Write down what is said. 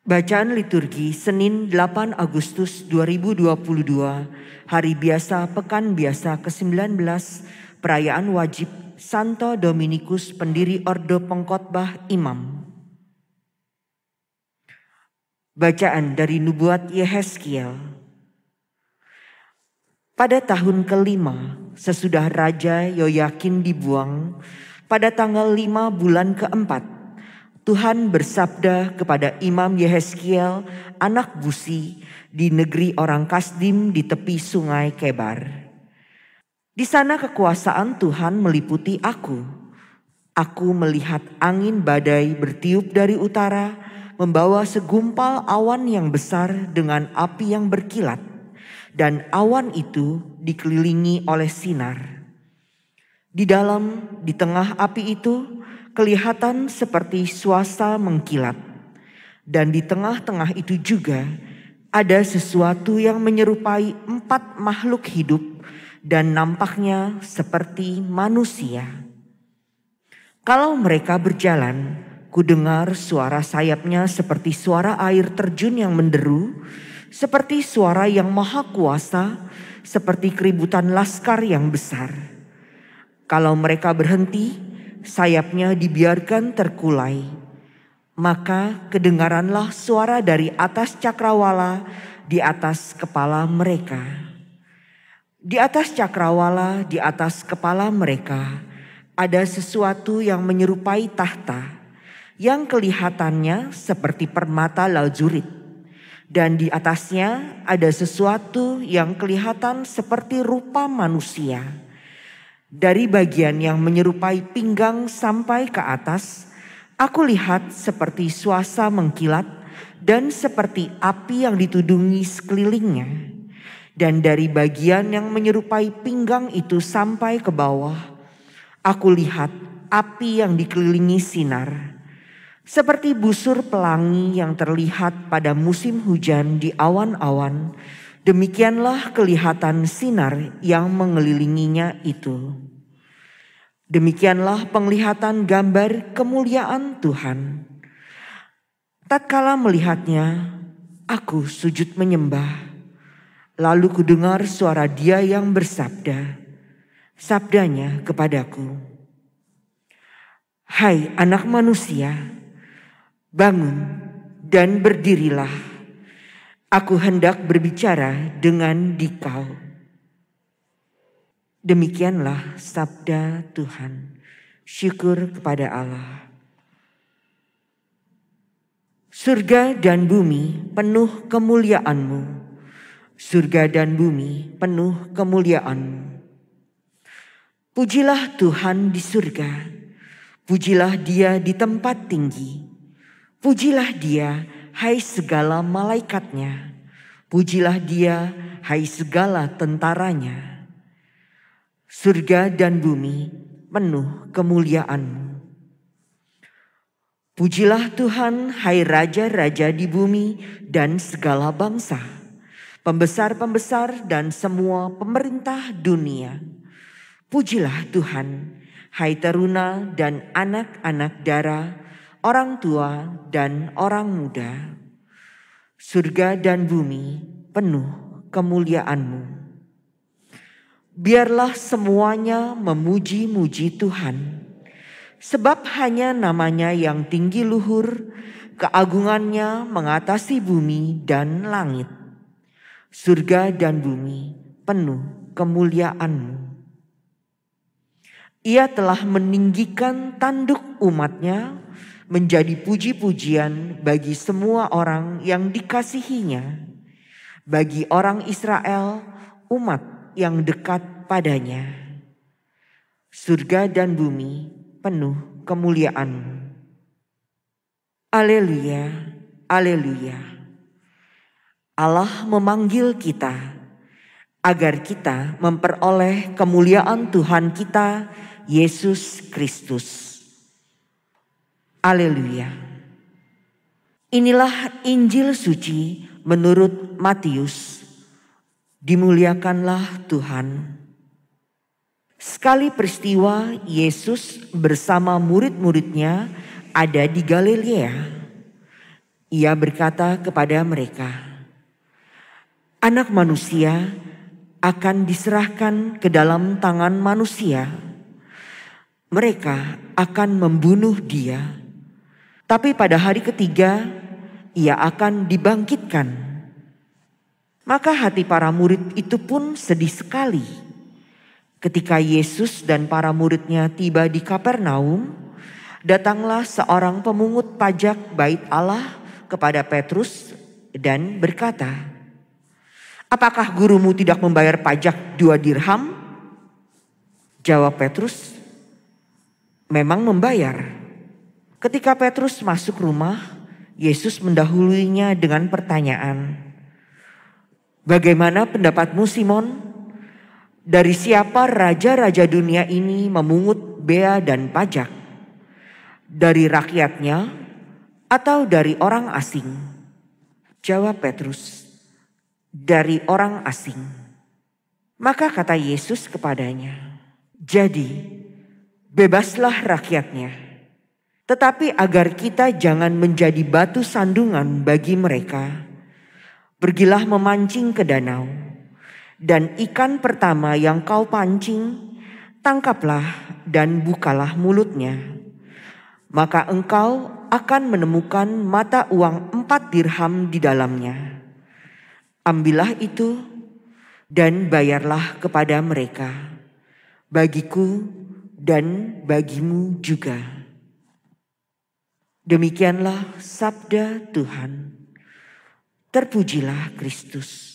Bacaan liturgi Senin 8 Agustus 2022, Hari Biasa Pekan Biasa ke-19, Perayaan Wajib Santo Dominikus Pendiri Ordo Pengkhotbah Imam. Bacaan dari Nubuat Yehezkiel. Pada tahun kelima, sesudah Raja Yoyakin dibuang, pada tanggal 5 bulan keempat, Tuhan bersabda kepada Imam Yehezkiel, anak Busi, di negeri orang Kasdim di tepi sungai Kebar. Di sana kekuasaan Tuhan meliputi aku. Aku melihat angin badai bertiup dari utara, membawa segumpal awan yang besar dengan api yang berkilat, dan awan itu dikelilingi oleh sinar. Di tengah api itu, kelihatan seperti swasta mengkilat, dan di tengah-tengah itu juga ada sesuatu yang menyerupai 4 makhluk hidup dan nampaknya seperti manusia. Kalau mereka berjalan, kudengar suara sayapnya seperti suara air terjun yang menderu, seperti suara yang maha kuasa, seperti keributan laskar yang besar. Kalau mereka berhenti, sayapnya dibiarkan terkulai. Maka kedengaranlah suara dari atas cakrawala di atas kepala mereka. Di atas cakrawala, di atas kepala mereka, ada sesuatu yang menyerupai tahta, yang kelihatannya seperti permata lazurit. Dan di atasnya ada sesuatu yang kelihatan seperti rupa manusia. Dari bagian yang menyerupai pinggang sampai ke atas, aku lihat seperti swasta mengkilat dan seperti api yang ditudungi sekelilingnya. Dan dari bagian yang menyerupai pinggang itu sampai ke bawah, aku lihat api yang dikelilingi sinar. Seperti busur pelangi yang terlihat pada musim hujan di awan-awan, demikianlah kelihatan sinar yang mengelilinginya itu. Demikianlah penglihatan gambar kemuliaan Tuhan. Tatkala melihatnya, aku sujud menyembah. Lalu kudengar suara Dia yang bersabda. Sabdanya kepadaku, "Hai anak manusia, bangun dan berdirilah. Aku hendak berbicara dengan dikau." Demikianlah sabda Tuhan. Syukur kepada Allah. Surga dan bumi penuh kemuliaan-Mu. Surga dan bumi penuh kemuliaan-Mu. Pujilah Tuhan di surga. Pujilah Dia di tempat tinggi. Pujilah Dia, hai segala malaikatnya. Pujilah Dia, hai segala tentaranya. Surga dan bumi penuh kemuliaan-Mu. Pujilah Tuhan, hai raja-raja di bumi dan segala bangsa, pembesar-pembesar dan semua pemerintah dunia. Pujilah Tuhan, hai teruna dan anak-anak dara, orang tua dan orang muda. Surga dan bumi penuh kemuliaan-Mu. Biarlah semuanya memuji-muji Tuhan, sebab hanya namanya yang tinggi luhur, keagungannya mengatasi bumi dan langit. Surga dan bumi penuh kemuliaan-Mu. Ia telah meninggikan tanduk umat-Nya menjadi puji-pujian bagi semua orang yang dikasihinya, bagi orang Israel, umat yang dekat padanya. Surga dan bumi penuh kemuliaan-Mu. Alleluia, alleluia. Allah memanggil kita agar kita memperoleh kemuliaan Tuhan kita, Yesus Kristus. Alleluia. Inilah Injil suci menurut Matius. Dimuliakanlah Tuhan. Sekali peristiwa Yesus bersama murid-muridnya ada di Galilea. Ia berkata kepada mereka, Anak Manusia akan diserahkan ke dalam tangan manusia. Mereka akan membunuh dia, tapi pada hari ketiga ia akan dibangkitkan. Maka hati para murid itu pun sedih sekali. Ketika Yesus dan para muridnya tiba di Kapernaum, datanglah seorang pemungut pajak bait Allah kepada Petrus dan berkata, Apakah gurumu tidak membayar pajak 2 dirham? Jawab Petrus, Memang membayar. Ketika Petrus masuk rumah, Yesus mendahuluinya dengan pertanyaan, Bagaimana pendapatmu Simon? Dari siapa raja-raja dunia ini memungut bea dan pajak? Dari rakyatnya atau dari orang asing? Jawab Petrus, Dari orang asing. Maka kata Yesus kepadanya, Jadi bebaslah rakyatnya. Tetapi agar kita jangan menjadi batu sandungan bagi mereka, pergilah memancing ke danau, dan ikan pertama yang kau pancing, tangkaplah dan bukalah mulutnya. Maka engkau akan menemukan mata uang 4 dirham di dalamnya. Ambillah itu dan bayarlah kepada mereka, bagiku dan bagimu juga. Demikianlah sabda Tuhan. Terpujilah Kristus.